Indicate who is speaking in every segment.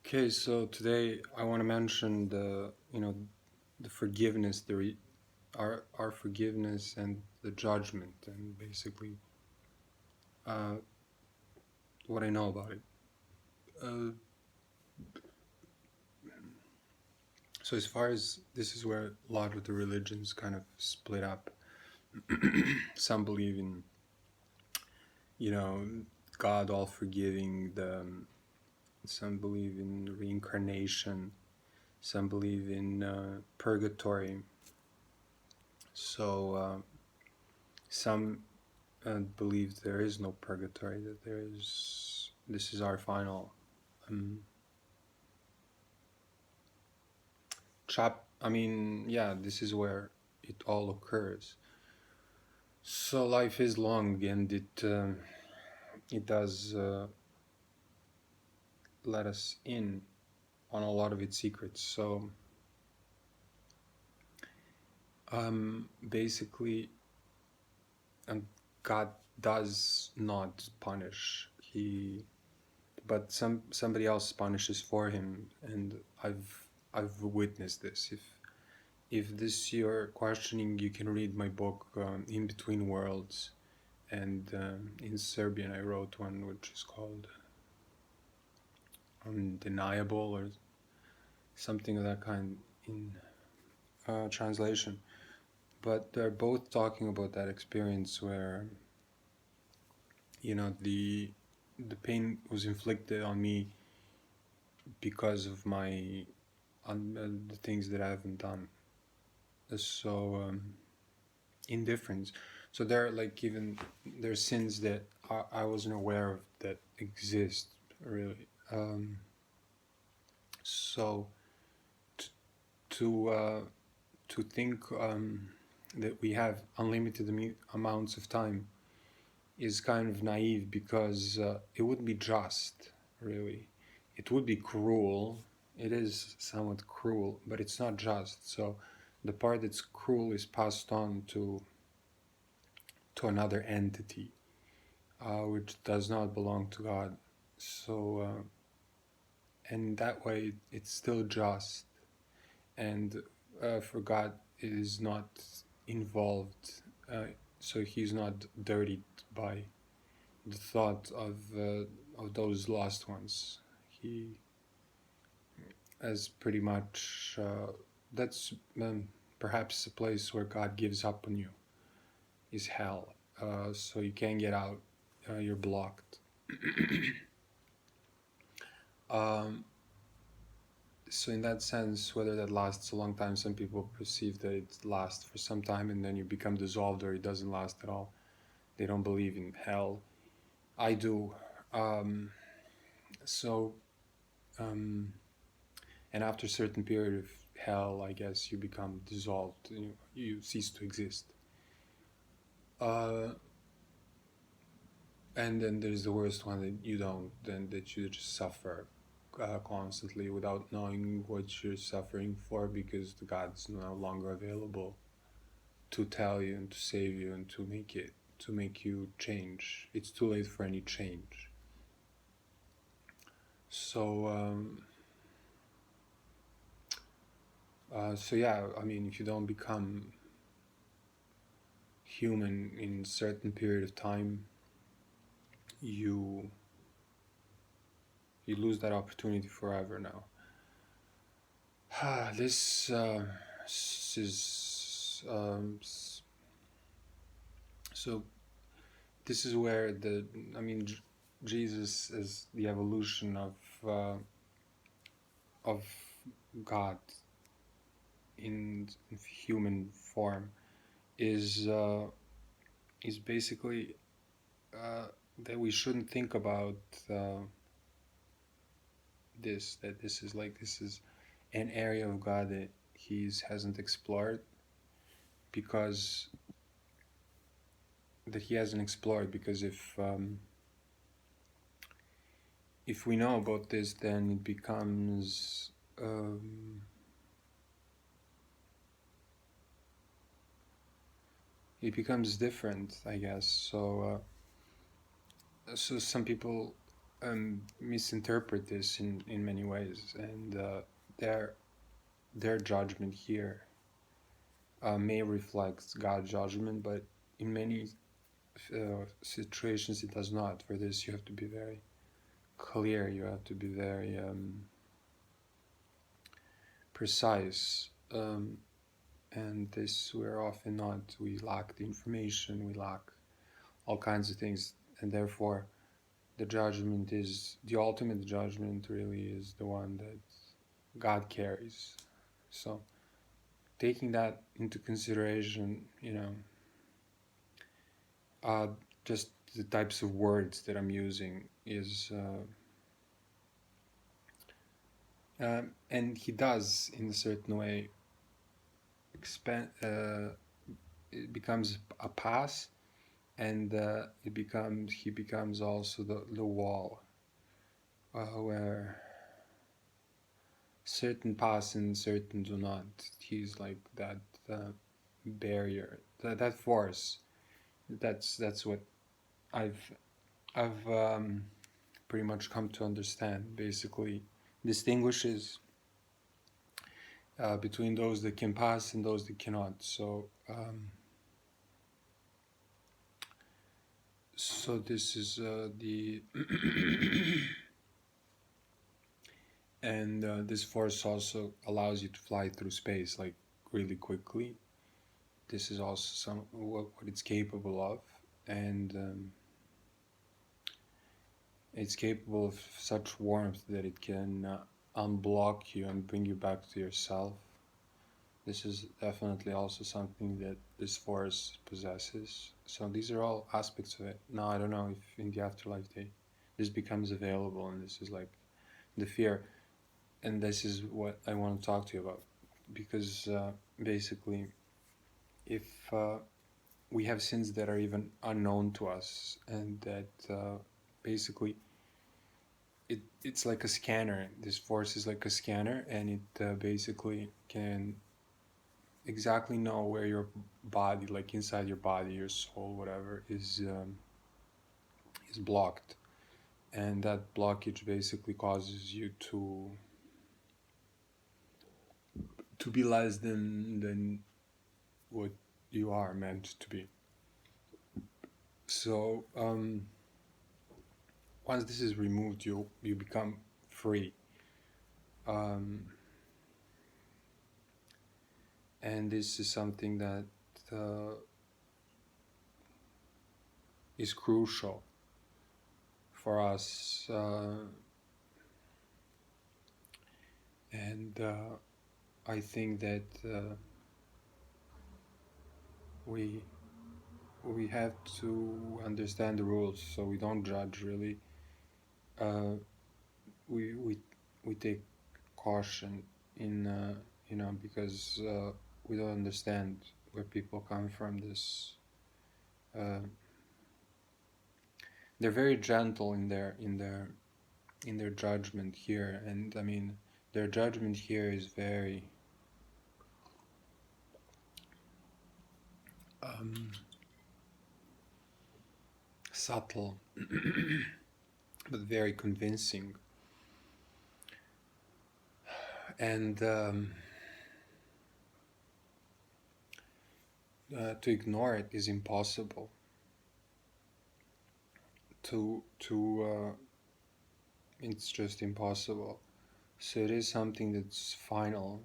Speaker 1: Okay, so today I want to mention the forgiveness, our forgiveness and the judgment, and basically uh, what I know about it. Uh, so as far as this is where a lot of the religions kind of split up. Some believe in you know God all forgiving. Some believe in reincarnation. Some believe in purgatory. So some believe there is no purgatory, that this is our final um, this is where it all occurs. So life is long, and it does let us in on a lot of its secrets. So basically, God does not punish. But somebody else punishes for him, and I've witnessed this. If this you're questioning, you can read my book, In Between Worlds, and in Serbian I wrote one which is called Undeniable, or something of that kind in translation. But they're both talking about that experience where the pain was inflicted on me because of the things that I haven't done. So indifference. So there are there's sins that I wasn't aware of that exist, really. So t- to to think that we have unlimited amounts of time is kind of naive, because it would be just, really. It would be cruel. It is somewhat cruel, but it's not just. So the part that's cruel is passed on to another entity, which does not belong to God. So, and that way it's still just. And for God, it is not involved. So he's not dirtied by the thought of those lost ones. He has pretty much. That's perhaps a place where God gives up on you. Is hell. So you can't get out. You're blocked. So in that sense, whether that lasts a long time, some people perceive that it lasts for some time and then you become dissolved, or it doesn't last at all. They don't believe in hell. I do. Um, so, and after a certain period of hell, I guess you become dissolved. You cease to exist. And then there's the worst one, that you don't, then that you just suffer constantly without knowing what you're suffering for, because the God's no longer available to tell you and to save you and to make you change. It's too late for any change. So yeah, I mean, if you don't become human in a certain period of time, you lose that opportunity forever now. This is so this is where Jesus is the evolution of God in human form, is basically that we shouldn't think about that this is an area of God that he hasn't explored, because if we know about this, then it becomes different, I guess. So some people misinterpret this in many ways, and their their judgment here may reflect God's judgment, but in many situations it does not. For this, you have to be very clear. You have to be very precise, and this we're often not. We lack the information. We lack all kinds of things, and therefore the judgment is the ultimate judgment. Really, is the one that God carries. So, taking that into consideration, just the types of words that I'm using is, and he does in a certain way expand. It becomes a pass, and he becomes also the wall where certain pass and certain do not. He's like that barrier, that force. That's what I've pretty much come to understand. Basically, distinguishes between those that can pass and those that cannot. So this is the and this force also allows you to fly through space like really quickly. This is also what it's capable of, and it's capable of such warmth that it can unblock you and bring you back to yourself. This is definitely also something that this force possesses. So these are all aspects of it. Now I don't know if in the afterlife this becomes available, and this is like the fear, and this is what I want to talk to you about, because basically, if we have sins that are even unknown to us, and that basically it's like a scanner. This force is like a scanner, and it basically can exactly know where your body, like inside your body, your soul, whatever, is blocked, and that blockage basically causes you to be less than what you are meant to be. So once this is removed, you become free, and this is something that is crucial for us, and I think that we have to understand the rules, so we don't judge really. We take caution in because we don't understand where people come from. They're very gentle in their judgment here, and I mean their judgment here is very subtle but very convincing, and to ignore it is impossible. It's just impossible. So it is something that's final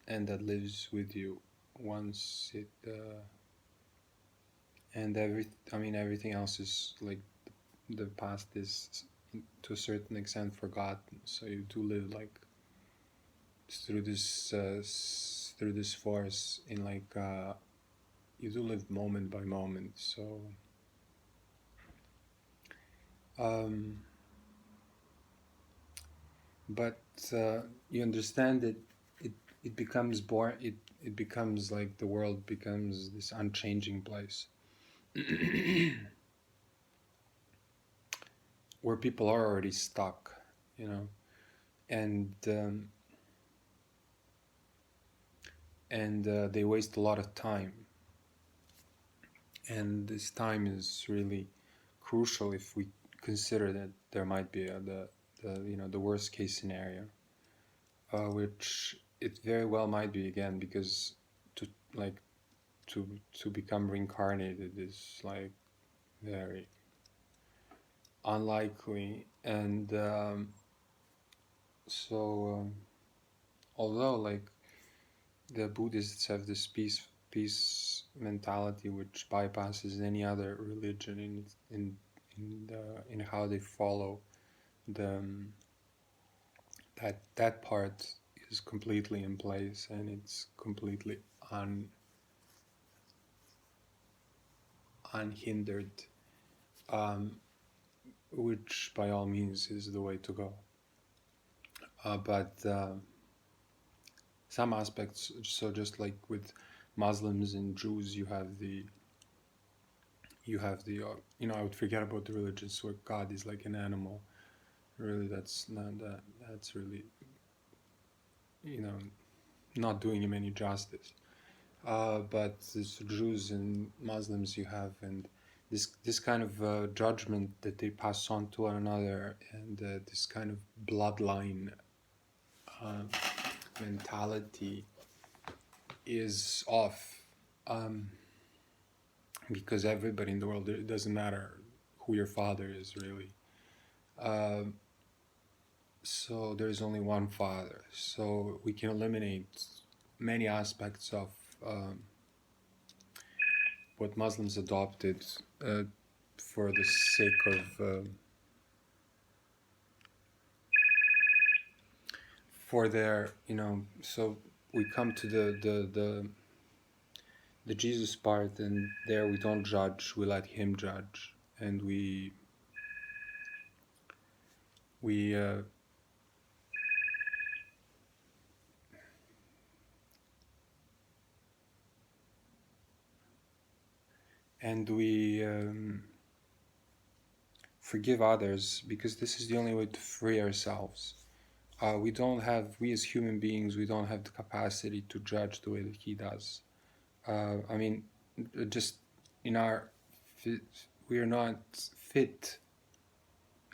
Speaker 1: and that lives with you once it and everything else is like the past is to a certain extent forgotten. So you do live like through this force in like you do live moment by moment. So but you understand that it becomes it becomes like the world becomes this unchanging place where people are already stuck, and they waste a lot of time, and this time is really crucial if we consider that there might be the worst case scenario, which it very well might be, again, because to like to become reincarnated is like very unlikely. And although like the Buddhists have this peace mentality which bypasses any other religion in how they follow the that part is completely in place, and it's completely unhindered, um, which by all means is the way to go. But some aspects, so just like with Muslims and Jews, you have the I would forget about the religions where God is like an animal. Really, that's really not doing him any justice. But this Jews and Muslims you have, and this kind of judgment that they pass on to one another, and this kind of bloodline mentality is off, because everybody in the world, it doesn't matter who your father is, really. So there's only one father, so we can eliminate many aspects of what Muslims adopted for the sake of for their, so we come to the Jesus part, and there we don't judge, we let him judge, and we forgive others, because this is the only way to free ourselves. We as human beings, we don't have the capacity to judge the way that he does. I mean, just in our, we are not fit.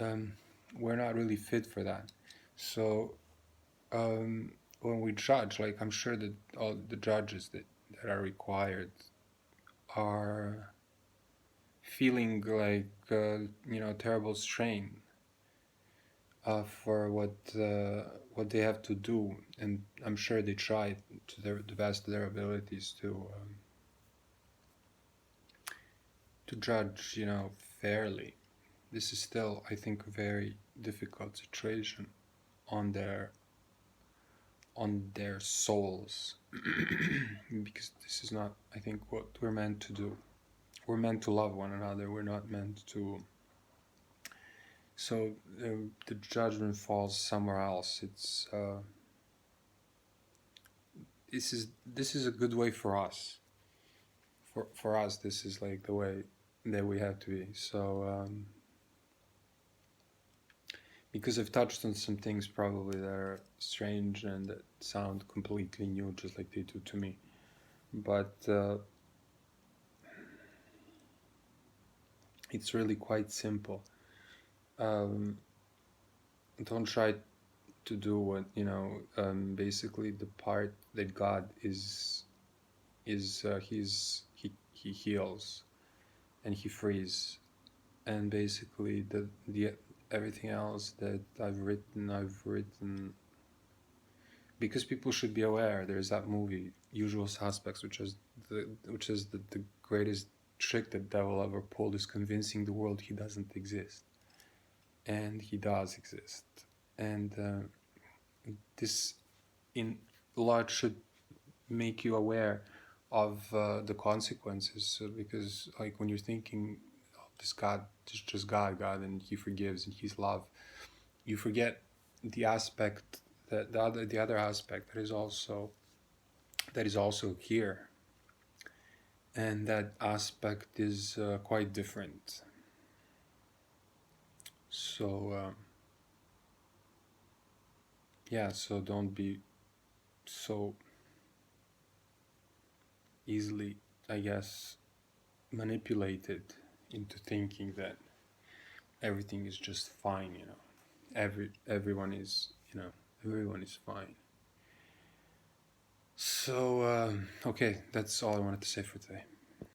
Speaker 1: We're not really fit for that. So when we judge, like I'm sure that all the judges that are required are feeling like terrible strain for what they have to do, and I'm sure they try to the best of their abilities to judge fairly. This is still, I think, a very difficult situation on their souls because this is not, I think, what we're meant to do. We're meant to love one another. We're not meant to. So the judgment falls somewhere else. It's this is a good way for us. For us, this is like the way that we have to be. So because I've touched on some things probably that are strange and that sound completely new, just like they do to me. But it's really quite simple. Don't try to do what basically the part that God is he heals and he frees, and basically the everything else that I've written because people should be aware. There's that movie Usual Suspects, which is the greatest trick that devil ever pulled, is convincing the world he doesn't exist, and he does exist. And this in large should make you aware of the consequences, because like when you're thinking, oh, this God is just God, and he forgives and he's love, you forget the aspect that the other aspect that is also here, and that aspect is quite different. So so don't be so easily, I guess, manipulated into thinking that everything is just fine, you know. Everyone is, you know, everyone is fine. So okay, that's all I wanted to say for today.